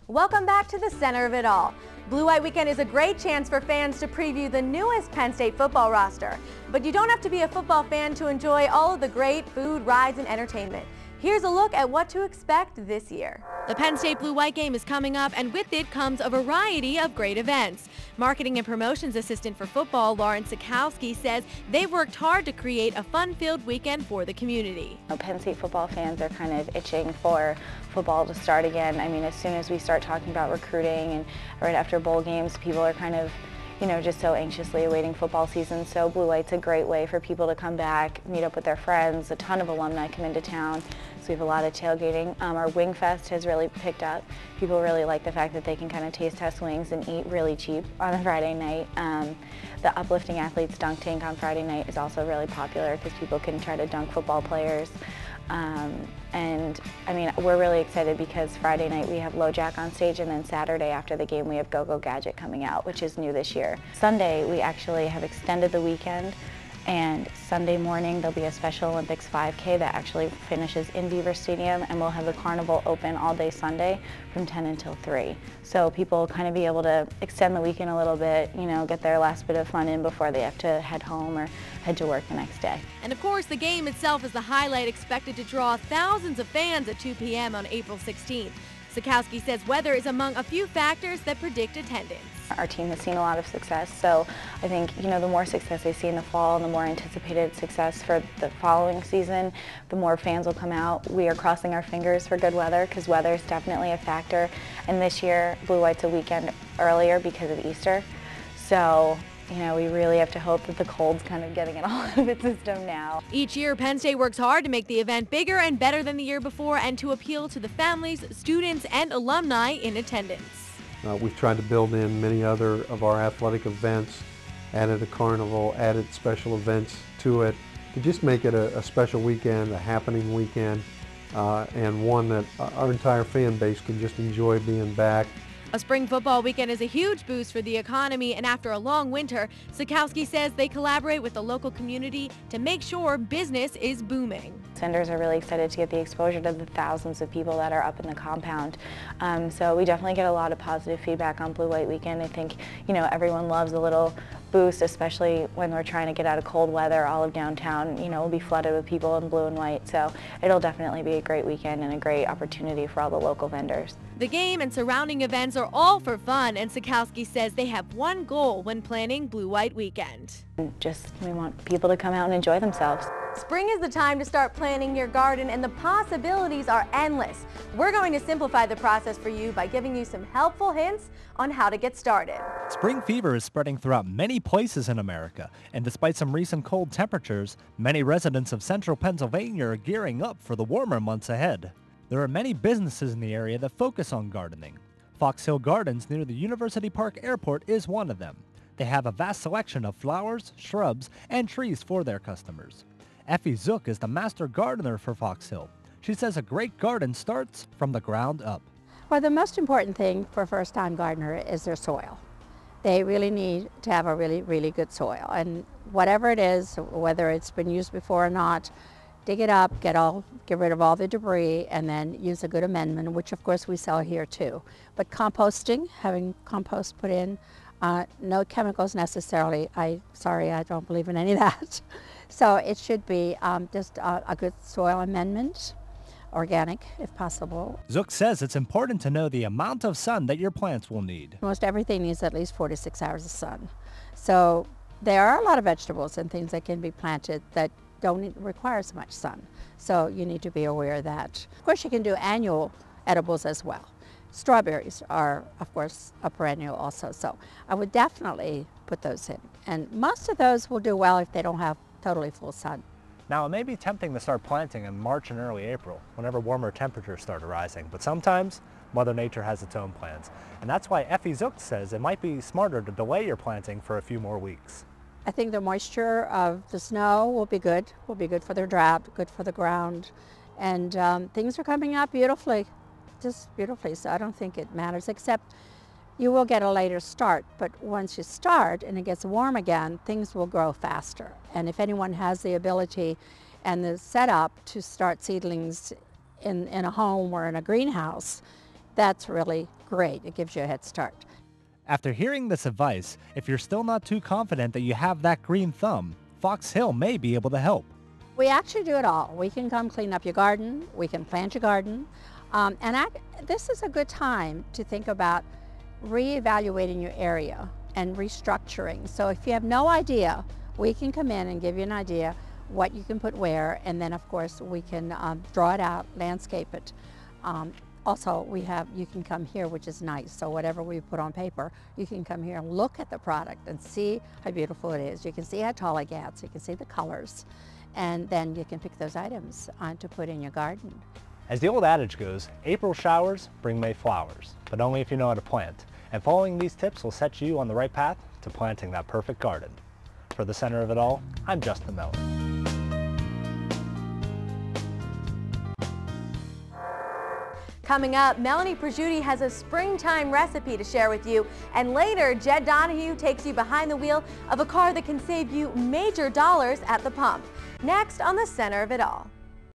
Welcome back to the center of it all. Blue White Weekend is a great chance for fans to preview the newest Penn State football roster. But you don't have to be a football fan to enjoy all of the great food, rides, and entertainment. Here's a look at what to expect this year. The Penn State Blue White game is coming up, and with it comes a variety of great events. Marketing and Promotions Assistant for Football, Lauren Sikowski, says they've worked hard to create a fun-filled weekend for the community. Penn State football fans are kind of itching for football to start again. I mean, as soon as we start talking about recruiting and right after bowl games, people are kind of just so anxiously awaiting football season. So Blue White's a great way for people to come back, meet up with their friends. A ton of alumni come into town, so we have a lot of tailgating. Our Wing Fest has really picked up. People really like the fact that they can kind of taste test wings and eat really cheap on a Friday night. The Uplifting Athletes Dunk Tank on Friday night is also really popular because people can try to dunk football players. And I mean, we're really excited because Friday night we have LoJack on stage, and then Saturday after the game we have Go-Go Gadget coming out, which is new this year. Sunday we actually have extended the weekend, and Sunday morning there'll be a Special Olympics 5K that actually finishes in Beaver Stadium, and we'll have the carnival open all day Sunday from 10 until 3. So people will kind of be able to extend the weekend a little bit, get their last bit of fun in before they have to head home or head to work the next day. And of course, the game itself is the highlight, expected to draw thousands of fans at 2 p.m. on April 16th. Sikowski says weather is among a few factors that predict attendance. Our team has seen a lot of success, so I think the more success they see in the fall and the more anticipated success for the following season, the more fans will come out. We are crossing our fingers for good weather because weather is definitely a factor, and this year Blue White's a weekend earlier because of Easter, so we really have to hope that the cold's kind of getting it all out of its system now. Each year, Penn State works hard to make the event bigger and better than the year before and to appeal to the families, students, and alumni in attendance. We've tried to build in many other of our athletic events, added a carnival, added special events to it to just make it a special weekend, a happening weekend, and one that our entire fan base can just enjoy being back. A spring football weekend is a huge boost for the economy, and after a long winter, Sikowski says they collaborate with the local community to make sure business is booming. Senders are really excited to get the exposure to the thousands of people that are up in the compound. So we definitely get a lot of positive feedback on Blue White Weekend. I think, everyone loves a little boost, especially when we're trying to get out of cold weather. All of downtown, will be flooded with people in blue and white. So it'll definitely be a great weekend and a great opportunity for all the local vendors. The game and surrounding events are all for fun, and Sikowski says they have one goal when planning Blue White Weekend. We want people to come out and enjoy themselves. Spring is the time to start planning your garden, and the possibilities are endless. We're going to simplify the process for you by giving you some helpful hints on how to get started. Spring fever is spreading throughout many places in America, and despite some recent cold temperatures, many residents of central Pennsylvania are gearing up for the warmer months ahead. There are many businesses in the area that focus on gardening. Fox Hill Gardens near the University Park Airport is one of them. They have a vast selection of flowers, shrubs, and trees for their customers. Effie Zook is the master gardener for Fox Hill. She says a great garden starts from the ground up. Well, the most important thing for a first-time gardener is their soil. They really need to have a really, really good soil. And whatever it is, whether it's been used before or not, dig it up, get rid of all the debris, and then use a good amendment, which of course we sell here too. But composting, having compost put in, no chemicals necessarily. Sorry, I don't believe in any of that. So it should be just a good soil amendment, organic if possible. Zook says it's important to know the amount of sun that your plants will need. Most everything needs at least 4 to 6 hours of sun. So there are a lot of vegetables and things that can be planted that don't require so much sun. So you need to be aware of that. Of course, you can do annual edibles as well. Strawberries are, of course, a perennial also. So I would definitely put those in. And most of those will do well if they don't have totally full sun. Now, it may be tempting to start planting in March and early April, whenever warmer temperatures start rising, but sometimes Mother Nature has its own plans. And that's why Effie Zook says it might be smarter to delay your planting for a few more weeks. I think the moisture of the snow will be good for their drought, good for the ground, and things are coming out beautifully, just beautifully, so I don't think it matters, except you will get a later start, but once you start and it gets warm again, things will grow faster. And if anyone has the ability and the setup to start seedlings in a home or in a greenhouse, that's really great. great. It gives you a head start. After hearing this advice, if you're still not too confident that you have that green thumb, Fox Hill may be able to help. We actually do it all. We can come clean up your garden, we can plant your garden, this is a good time to think about reevaluating your area and restructuring. So if you have no idea, we can come in and give you an idea what you can put where, and then of course we can draw it out, landscape it. Also, you can come here, which is nice. So whatever we put on paper, you can come here and look at the product and see how beautiful it is. You can see how tall it gets, you can see the colors, and then you can pick those items to put in your garden. As the old adage goes, April showers bring May flowers, but only if you know how to plant. And following these tips will set you on the right path to planting that perfect garden. For the center of it all, I'm Justin Miller. Coming up, Melanie Prosciutti has a springtime recipe to share with you, and later, Jed Donahue takes you behind the wheel of a car that can save you major dollars at the pump. Next on the center of it all.